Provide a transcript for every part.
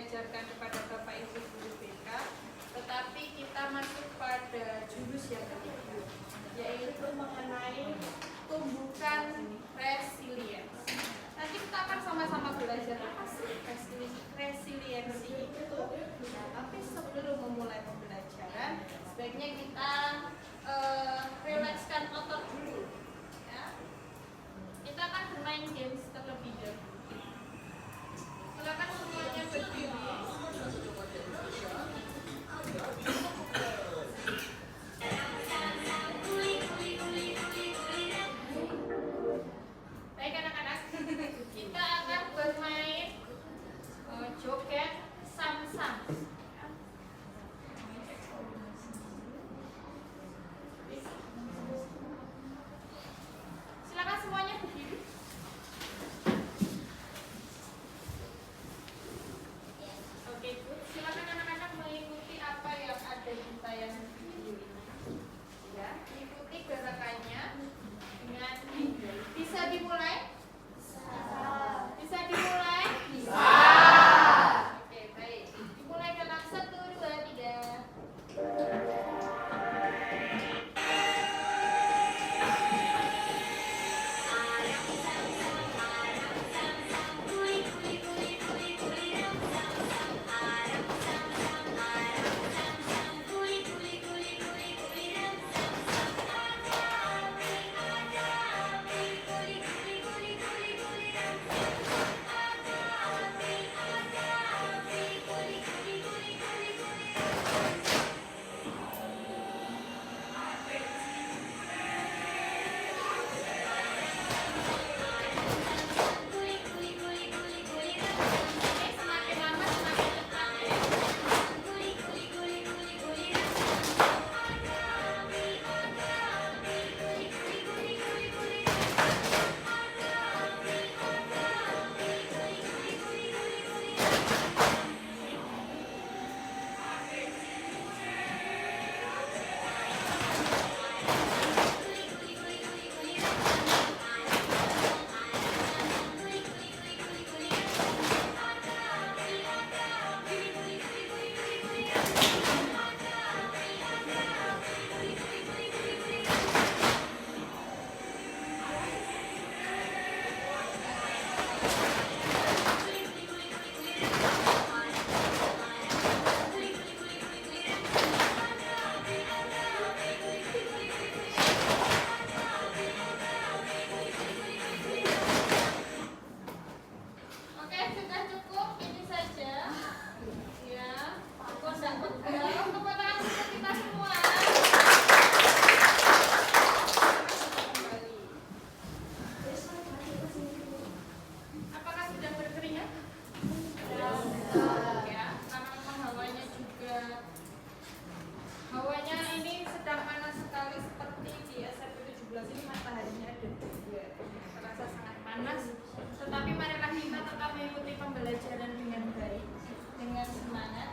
diajarkan kepada Bapak Ibu guru BK, tetapi kita masuk pada jurus yang ketiga, yaitu mengenai tumbukan resilience. Nanti kita akan sama-sama belajar apa sih resiliensi itu. Nah, tapi sebelum memulai pembelajaran, sebaiknya kita rilekskan otot dulu. Ya. Kita akan bermain games terlebih dahulu. Silakan semuanya berdiri. Baik anak-anak, kita akan bermain joget sam-sam. Silakan semuanya berdiri. Oke, silakan anak-anak mengikuti apa yang ada di tayangan video ini. Ya, ikuti gerakannya dengan bisa dimulai? Bisa dimulai? Bisa. Oke, baik. Dimulai dalam 1, 2, 3. Oke, sudah cukup, ini saja. Ya, aku tidak pegang kepada kita semua. Kembali. Apakah sudah berkeringat? Ya, karena memang hawanya juga ini sedang panas sekali, seperti di SMP 17 ini mataharinya ada 2, terasa sangat panas. Tetapi marilah kita tetap mengikuti pembelajaran dengan baik, dengan semangat.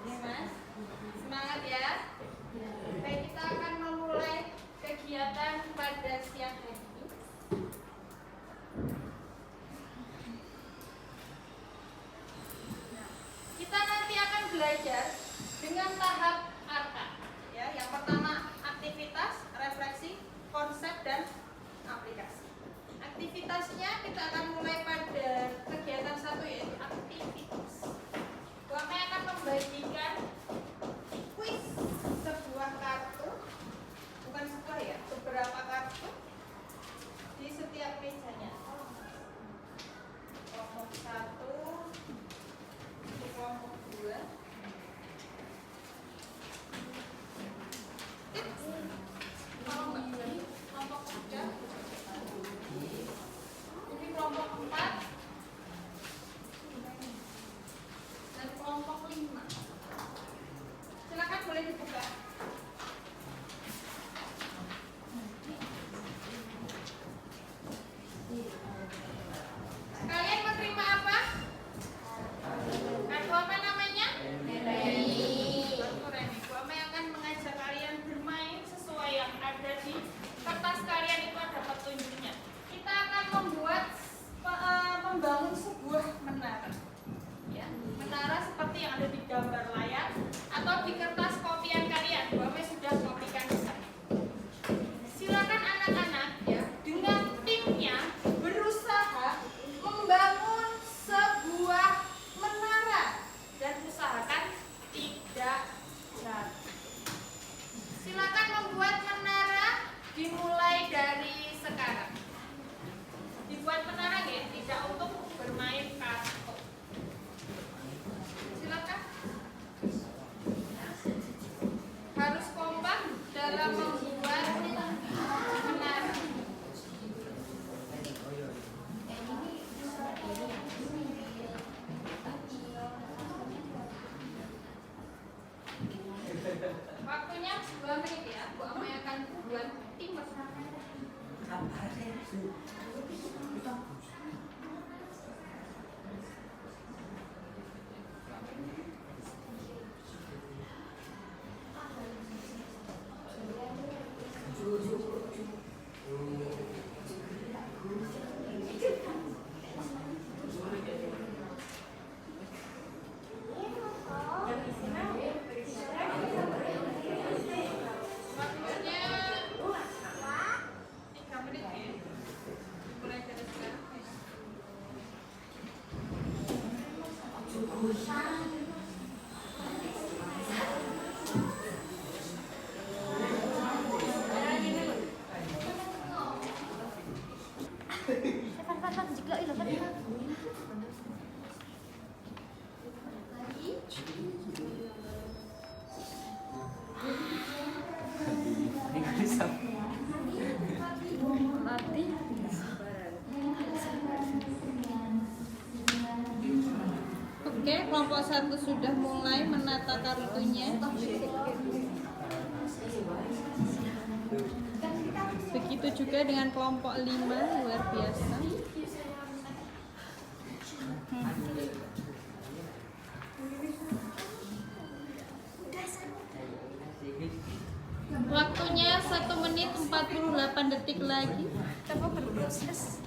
Ya Mas, semangat ya. Baik, kita akan memulai kegiatan pada siang hari ini. Nah, kita nanti akan belajar dengan tahap arka. Ya, yang pertama aktivitas, refleksi, konsep dan aplikasi. Aktivitasnya kita akan mulai pada kegiatan 1, yaitu aktivitas. Kami akan membagikan kuis sebuah kartu, bukan sebuah ya, beberapa kartu di setiap mejanya. Kelompok 1, kelompok 2. Kalau nggak berani, kelompok 3. Ini kelompok 4 dan kelompok 5. Oke, kelompok 1 sudah mulai menata kartunya. Begitu juga dengan kelompok 5, luar biasa. Waktunya 1 menit 48 detik lagi. Kita berproses.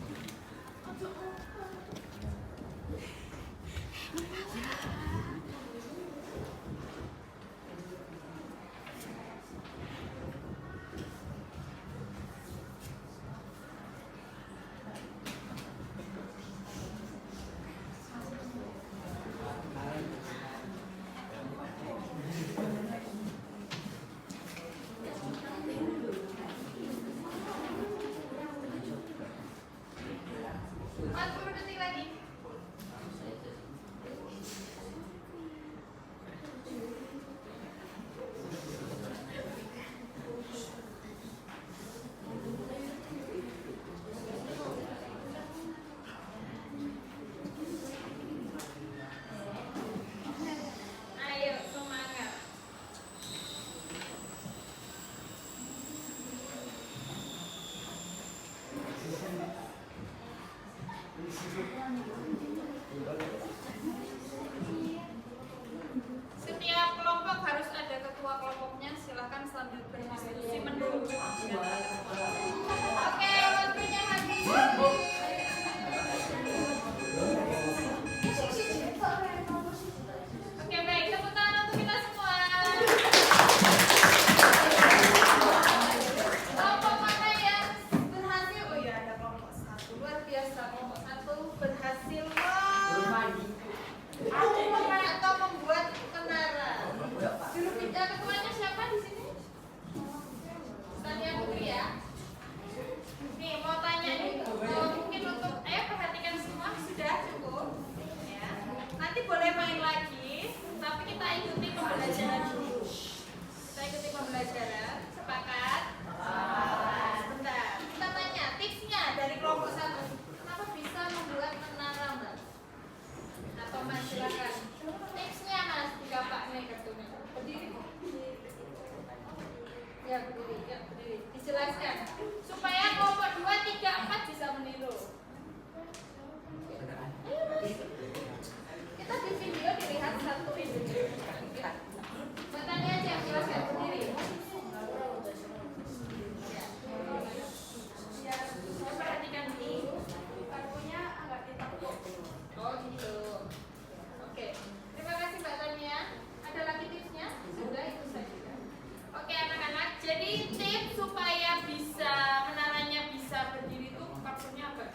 Setiap kelompok harus ada ketua kelompoknya. Silakan sambil berdiskusi menunggu. Oke, waktunya habis. Oke, baik, tepuk tangan untuk kita semua. Kelompok mana yang berhasil? Oh iya, ada kelompok 1. Luar biasa, kelompok 1 berhasil atau membuat menara. Juru bicara ketuanya siapa di sini? Tania Putri ya. Nih mau tanya nih, mungkin untuk, ayo perhatikan semua, sudah cukup. Ya. Nanti boleh main lagi, tapi kita ikuti pembelajaran dulu. Kita ikuti pembelajaran, sepakat? Sebentar, kita tanya tipsnya dari kelompok 1. Kenapa bisa membuat menara, Mbak? Atau Mas, silakan. Tipsnya Mas, tiga Pak nih kartunya. Berdiri. Ya berdiri, ya berdiri. Dijelaskan supaya kelompok 2, 3, 4 bisa meniru. Ayo Mas. Kita di video dilihat satu video. Mbak Tania aja yang jelaskan, berdiri. Ya, saya perhatikan dulu. Kartunya agak ditekuk. Oh gitu. Oke, terima kasih Mbak Tania. Ada lagi tipsnya? Sudah, itu saja. Oke anak-anak, jadi tips supaya bisa menaranya bisa berdiri itu maksudnya apa?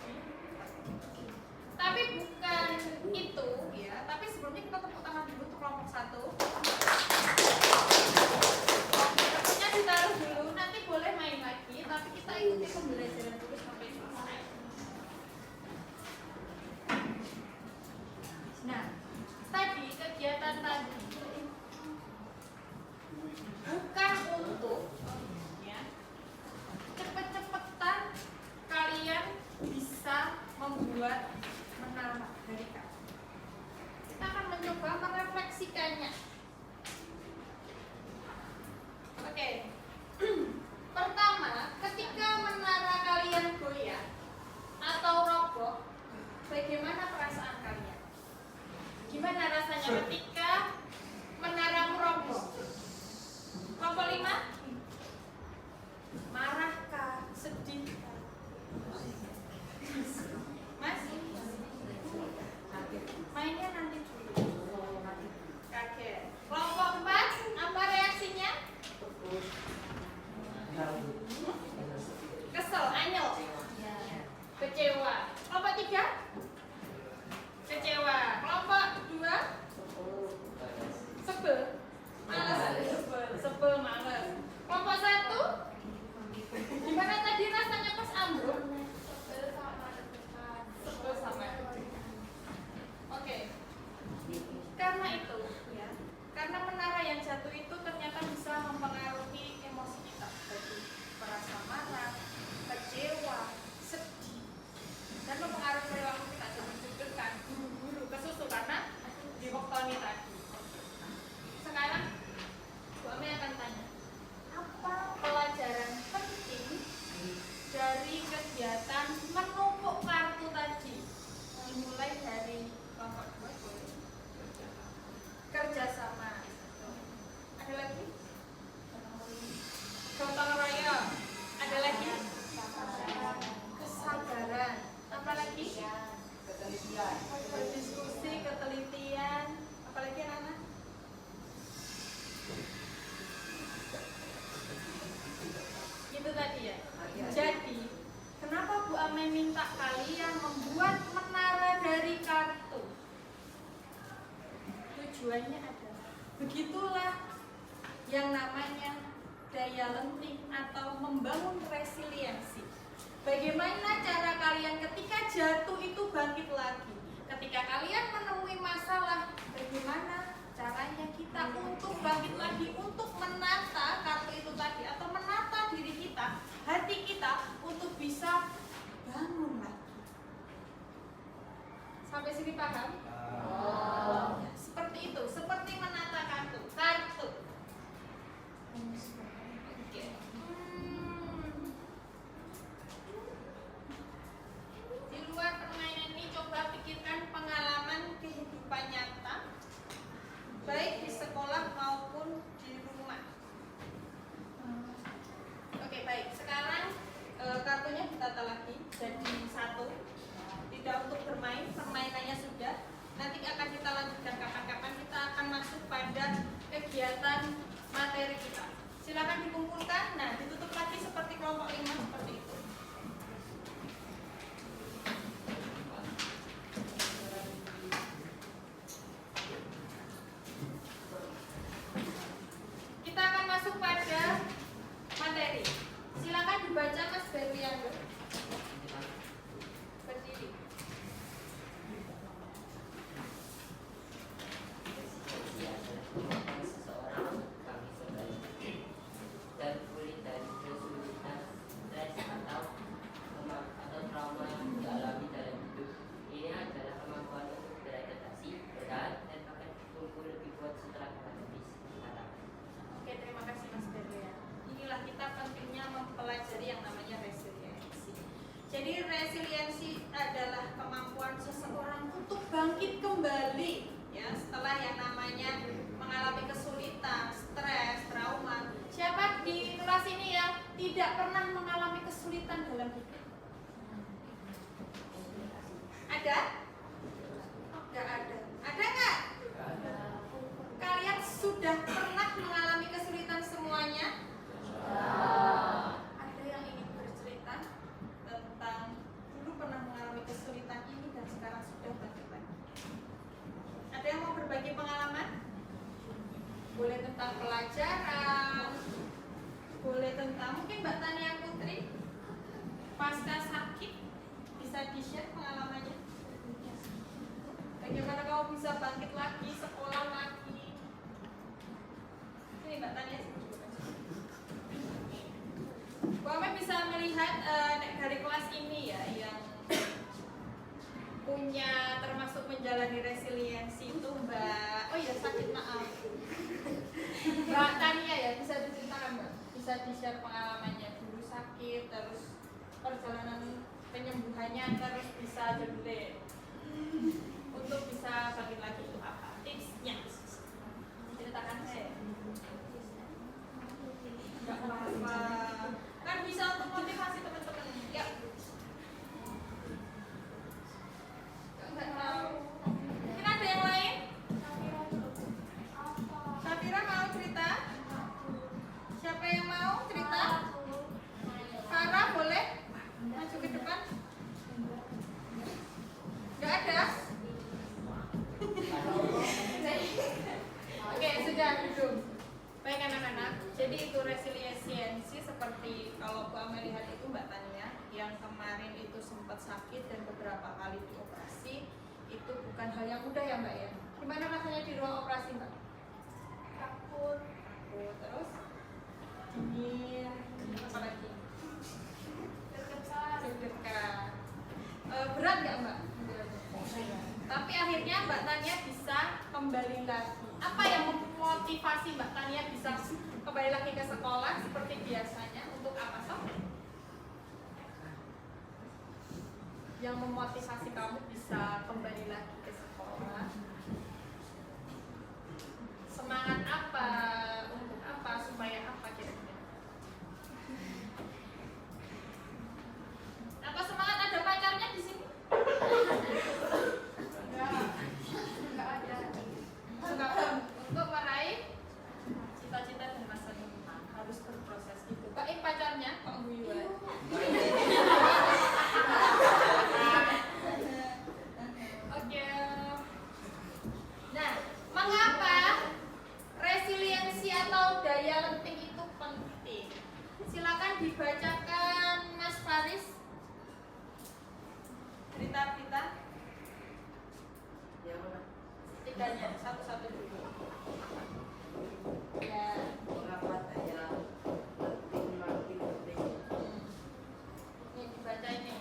Tapi bukan itu ya, tapi sebelumnya kita tepuk tangan dulu untuk kelompok 1. Kartunya ditaruh dulu, nanti boleh main lagi, tapi kita ikuti pembelajaran dulu sampai selesai. Nah, tadi kegiatan tadi bukan untuk ya, cepet-cepetan kalian bisa membuat menara dari kartu. Kita akan mencoba merefleksikannya. Oke. Pertama, ketika menara kalian goyah, rasanya ketika menaramu roboh. Kelompok 5, marahkah, sedihkah? Mas? Mainnya nanti dulu. Kaget. Kelompok 4, apa reaksinya? Kesel, anyel. Kecewa. Kelompok 3? Kecewa. Kelompok 2? Sebel. Males. Sebel, males. Kelompok 1? Gimana tadi rasanya pas ambruk? Sebel sama. Oke. Karena itu, ya. Karena menara yang jatuh itu ternyata bisa mempengaruhi emosi kita, jadi merasa marah, kecewa, sedih, dan mempengaruhi perilaku kita jadi deg-degan, buru-buru, kesusu karena diwoktoni tadi. Sekarang Bu Ame akan tanya, apa pelajaran penting dari kegiatan menumpuk kartu tadi? Dimulai dari kelompok 2 boleh. Kerjasama. Ada lagi? Gotong royong. Ada lagi? Kesabaran. Apa lagi? Berdiskusi, ketelitian. Apa lagi anak-anak? Itu tadi ya. Jadi, kenapa Bu Ame minta kalian membuat menara dari kartu? Tujuannya adalah begitulah yang namanya daya lenting atau membangun resiliensi. Bagaimana cara kalian ketika jatuh itu bangkit lagi? Ketika kalian menemui masalah, bagaimana caranya kita untuk bangkit lagi, untuk menata kartu itu tadi atau menata diri kita, hati kita untuk bisa bangun lagi. Sampai sini paham? Seperti itu, seperti menata kartu. Oke. Di luar permainan ini coba pikirkan pengalaman kehidupan nyata, baik di sekolah maupun di rumah. Oke, baik. Sekarang kartunya ditata lagi jadi 1. Tidak untuk bermain, permainannya sudah. Nanti akan kita lanjutkan kapan-kapan. Kita akan masuk pada kegiatan materi kita. Silakan dikumpulkan. Nah, ditutup lagi seperti kelompok 5 seperti itu. Kita akan masuk pada materi. Silakan dibaca Mas Berliando. Berdiri. Seseorang kami sebaliknya dan pulih dari kesulitan, stres atau trauma yang dialami dalam hidup. Ini adalah kemampuan untuk beradaptasi, bertahan, dan akan tumbuh lebih kuat setelah menghadapi sekitar. Oke, terima kasih Mas Berliando. Inilah kita pentingnya mempelajari yang namanya resiliensi. Jadi resiliensi adalah kemampuan seseorang untuk bangkit kembali ya setelah yang namanya mengalami kesulitan, stres, trauma. Siapa di kelas ini yang tidak pernah mengalami kesulitan dalam hidup? Ada? Nggak ada. Ada nggak? Kalian sudah pernah mengalami kesulitan semuanya? Ada yang ingin bercerita tentang dulu pernah mengalami kesulitan ini dan sekarang sudah bangkit lagi? Ada yang mau berbagi pengalaman? Boleh tentang pelajaran, boleh tentang mungkin Mbak Tania Putri pasca sakit bisa di-share pengalamannya. Bagaimana kamu bisa bangkit lagi, sekolah lagi? Ini Mbak Tania. Bu Ame bisa melihat dari kelas ini ya yang punya termasuk menjalani resiliensi itu Mbak. Oh iya sakit maaf. Mbak Tania ya bisa diceritakan Mbak. Bisa di-share pengalamannya dulu sakit terus perjalanan penyembuhannya terus bisa jadilah untuk bisa bangkit lagi itu apa tips ditahan saya. Nggak apa-apa. Kan bisa untuk motivasi teman-teman. Ya. Nggak tahu. Mungkin ada yang lain? Safira mau cerita? Siapa yang mau cerita? Farah boleh maju ke depan? Nggak ada? Oke, sudah duduk. Baik anak-anak, jadi itu resiliensi seperti kalau Bu Amel lihat itu Mbak Tania yang kemarin itu sempat sakit dan beberapa kali dioperasi, itu bukan hal yang mudah ya Mbak ya. Gimana rasanya di ruang operasi Mbak? Takut, terus dingin, apa lagi? Deg-degan. Berat nggak Mbak? Tapi akhirnya Mbak Tania bisa kembali lagi. Apa yang memotivasi Mbak Tania bisa kembali lagi ke sekolah seperti biasanya? Untuk apa Sob? Yang memotivasi kamu bisa kembali lagi ke sekolah? Semangat apa? Untuk apa? Supaya apa kira-kira? Apa semangat ada pacarnya di sini? Enggak ada. Untuk meraih cita-cita dan masa depan harus berproses itu. Baik pacarnya, Pak Guyuan. Oke. Nah, mengapa resiliensi atau daya lenting itu penting? Silakan dibacakan Mas Faris. Berita-berita. Yang mana? Tiganya, satu-satu dulu. Ya. Mengapa daya penting makin penting? Ini dibaca ini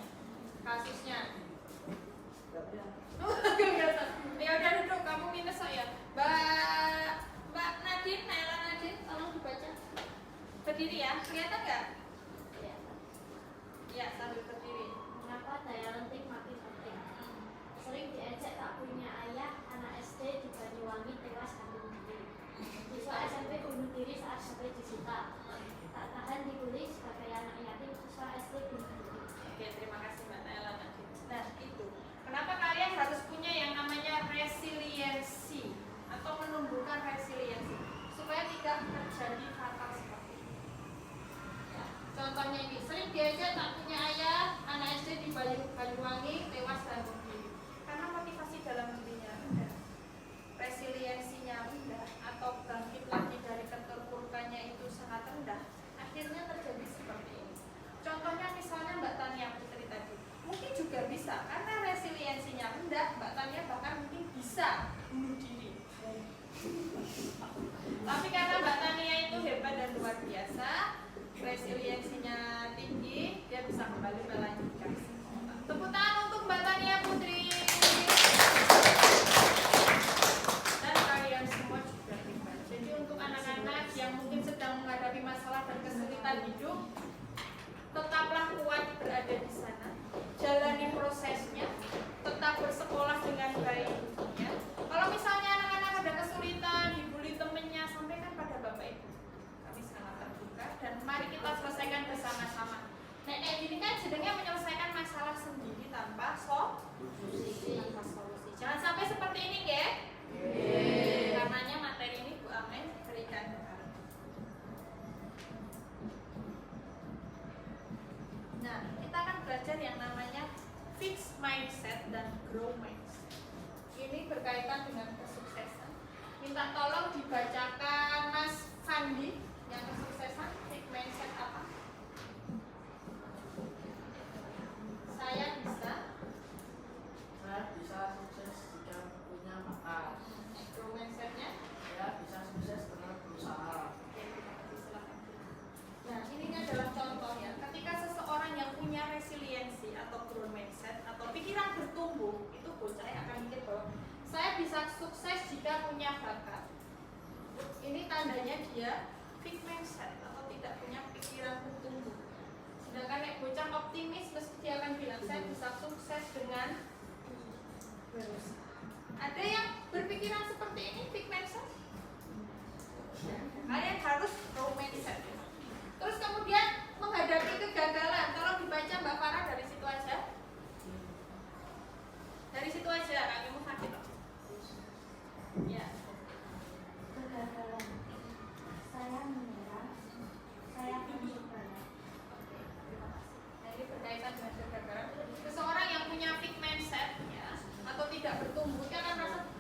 kasusnya. Gak bisa. Ya udah duduk, kamu minus ya. Mbak Nadine, Naila Nadine, tolong dibaca. Berdiri ya, kelihatan nggak? Ya, sambil berdiri. Mengapa daya lenting makin penting? Sering diejek tak punya ayah, anak SD di Banyuwangi tewas gantung diri. Siswa SMP bunuh diri saat HP disita. Tak tahan dibully sebagai anak yatim, siswa SD bunuh diri. Oke, terima kasih Mbak Naila Nadine. Nah, itu. Kenapa kalian harus punya yang namanya resiliensi atau menumbuhkan resiliensi supaya tidak terjadi fatal seperti ini. Ya, contohnya ini, sering diajak tak punya ayah, anak SD di Banyuwangi tewas gantung diri. Karena motivasi dalam dirinya rendah, resiliensinya rendah, atau bangkit lagi dari keterpurukannya itu sangat rendah, akhirnya terjadi seperti ini. Contohnya misalnya Mbak Tania Putri tadi, mungkin juga bisa karena resiliensinya rendah, Mbak Tania bahkan mungkin bisa bunuh diri. Tapi karena Mbak Tania itu hebat dan luar biasa, resiliensinya tinggi, dia bisa kembali melanjutkan sekolah. Tepuk tangan untuk Mbak Tania Putri. Dan kalian semua juga hebat. Jadi untuk anak-anak yang mungkin sedang menghadapi masalah dan kesulitan hidup, tetaplah kuat berada di sana, jalani prosesnya, tetap bersekolah dengan baik. Ya. Kalau misalnya anak-anak ada kesulitan, dibully temennya, sampaikan pada Bapak Ibu. Kami sangat terbuka dan mari kita selesaikan bersama-sama. Nah, kayak gini kan sedangnya menyelesaikan masalah sendiri tanpa solusi. Jangan sampai seperti ini, ya. Karenanya materi ini Bu Amen berikan ke kalian. Nah, kita akan belajar yang namanya fixed mindset dan grow mindset. Ini berkaitan dengan kesuksesan. Minta tolong dibacakan Mas Fandi yang kesuksesan, fixed mindset apa? Saya bisa sukses jika punya bakat. grow mindsetnya. Saya bisa sukses dengan berusaha. Oke, terima kasih, silakan. Nah, ini adalah contoh ya. Ketika seseorang yang punya resiliensi atau growth mindset atau pikiran bertumbuh, itu bocah akan mikir bahwa saya bisa sukses jika punya bakat. Ini tandanya dia fixed mindset atau tidak punya pikiran bertumbuh. Sedangkan yang bocah optimis mesti dia akan bilang saya bisa sukses dengan berusaha. Ada yang berpikiran seperti ini, fixed mindset? Kalian harus grow mindset. Terus kemudian menghadapi kegagalan. Tolong dibaca Mbak Farah dari situ aja. Dari situ aja, kakimu sakit loh. Ya. Kegagalan. Saya menyerah. Saya akan coba. Nah, ini berkaitan dengan kegagalan. Seseorang yang punya fixed mindset ya, atau tidak bertumbuh, dia akan merasa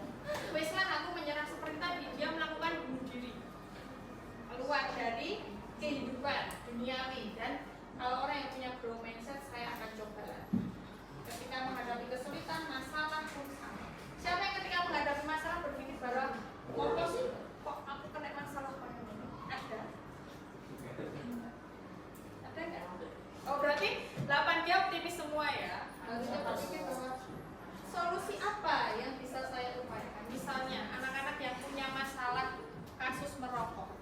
wes lah aku menyerah seperti tadi. Dia melakukan bunuh diri, keluar dari kehidupan duniawi. Dan kalau orang yang punya grow mindset, saya akan coba lagi. Ketika menghadapi kesulitan, masalah pun sama. Siapa yang ketika menghadapi masalah berpikir bahwa kok sih kok aku kena masalah kayak ini? Ada? Ada nggak? Oh berarti 8 dia optimis semua ya. Harusnya berpikir bahwa solusi apa yang bisa saya upayakan. Misalnya anak-anak yang punya masalah kasus merokok.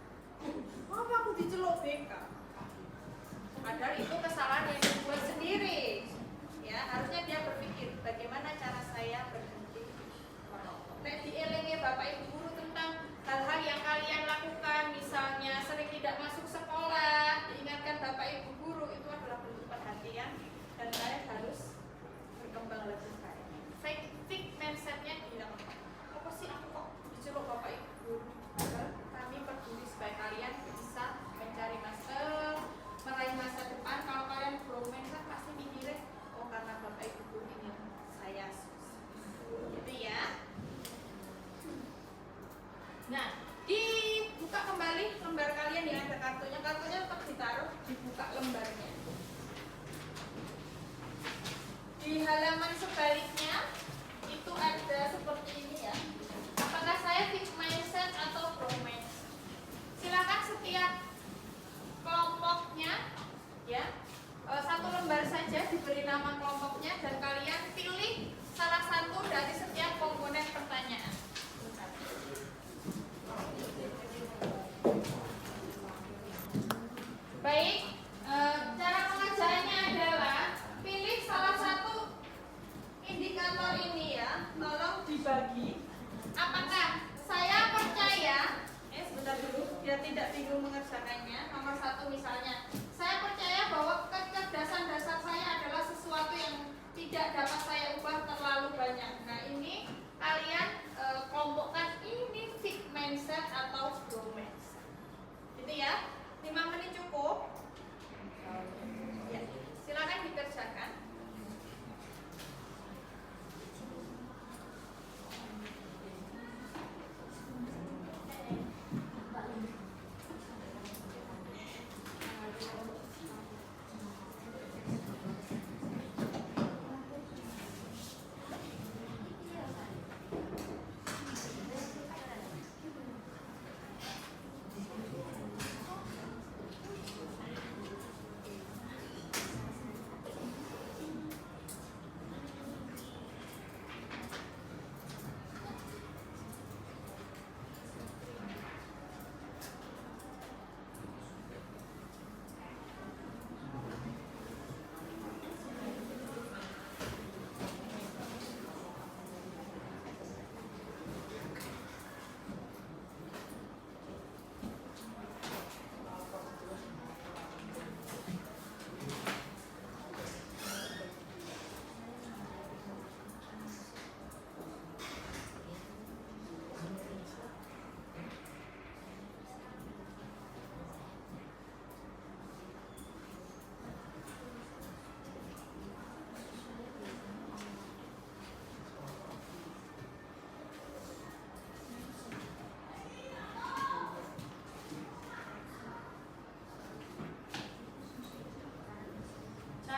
Apa aku diceluk BK? Padahal itu kesalahan yang dibuat sendiri. Ya, harusnya dia berpikir bagaimana cara saya berhenti merokok. Nek dielingi Bapak Ibu guru tentang hal-hal yang kalian lakukan, misalnya sering tidak masuk sekolah, diingatkan Bapak Ibu guru, itu adalah bentuk perhatian dan kalian harus berkembang lebih baik. Fixed mindsetnya hilang. Apa sih aku kok diceluk Bapak Ibu guru? Padahal kami peduli supaya kalian bisa mencari meraih masa depan. Kalau kalian grow mindset pasti mikirnya karena Bapak Ibu guru ingin saya sukses. Gitu ya. Nah, dibuka kembali lembar kalian yang ada kartunya. Kartunya tetap ditaruh, dibuka lembarnya. Di halaman sebaliknya itu ada seperti ini ya. Apakah saya fixed mindset atau grow mindset? Silakan setiap kelompoknya ya. Satu lembar saja diberi nama kelompoknya dan kalian pilih salah satu dari setiap komponen pertanyaan. Baik, cara pengerjaannya adalah pilih salah satu indikator ini ya, tolong dibagi. Apakah saya percaya? Sebentar dulu, biar tidak bingung mengerjakannya. Nomor 1 misalnya, saya percaya bahwa kecerdasan dasar saya adalah sesuatu yang tidak dapat saya ubah terlalu banyak. Nah ini kalian kelompokkan ini fixed mindset atau grow mindset. Gitu ya, 5 menit cukup. Ya, silakan dikerjakan.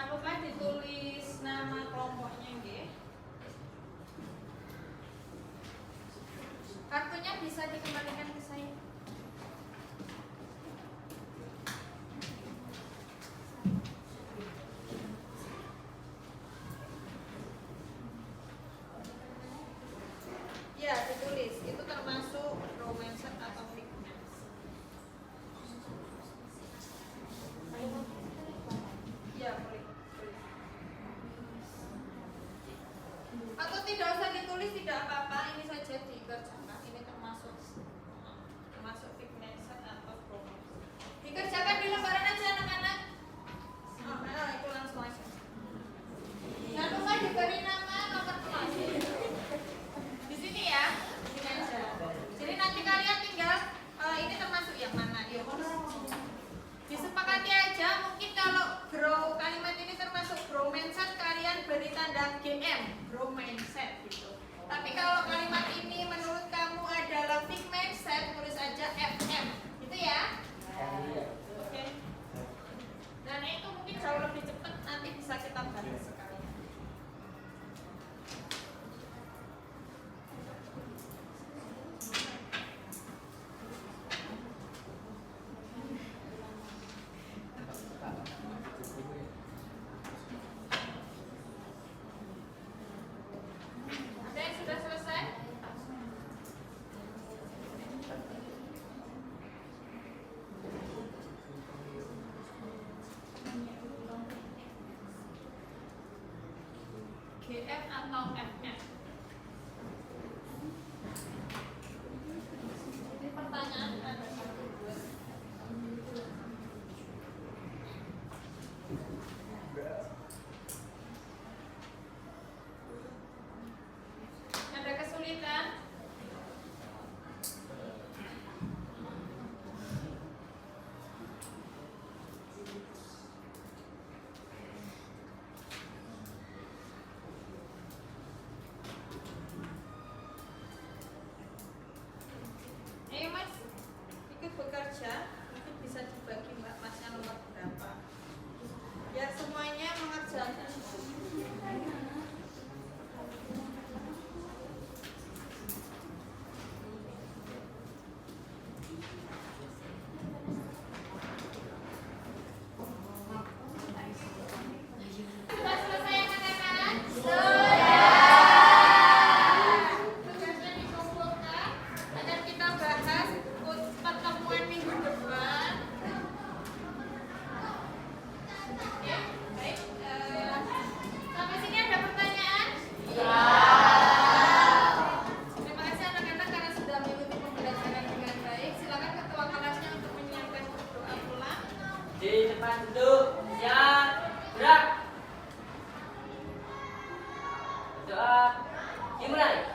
Lupa ditulis nama kelompoknya nggih. Kartunya bisa dikembalikan ke saya. Ya, ditulis. Itu termasuk grow mindset atau fixed mindset. Ya, boleh. Atau tidak usah ditulis, tidak apa-apa, ini saja dikerjakan. Ini termasuk fitness Dikerjakan di lembaran aja anak-anak. Oh, nah, itu langsung aja. Jangan lupa diberi nama nomor kelas. Di sini ya, di sini aja. Jadi nanti kalian tinggal ini termasuk yang mana? Yuk. Disepakati aja. Mungkin kalau grow kalimat ini termasuk grow mindset, kalian beri tanda GM, grow mindset gitu. Tapi kalau kalimat ini menurut kamu adalah fixed mindset, tulis aja FM. Gitu ya? Oke. Dan itu mungkin jauh lebih cepat, nanti bisa kita bahas sekali. Ada yang sudah selesai? GF atau FF? Ini pertanyaan ada 1, 2. Ada kesulitan? Ayo mas, ikut bekerja. Mungkin bisa dibagi mbak masnya nomor berapa. Biar semuanya mengerjakan. Sudah selesai anak-anak? Tugasnya dikumpulkan akan kita bahas pertemuan minggu depan. Ya, baik. Sampai sini ada pertanyaan? Terima kasih anak-anak karena sudah mengikuti pembelajaran dengan baik. Silakan ketua kelasnya untuk menyiapkan doa pulang. Di depan duduk, siap, gerak. Doa dimulai.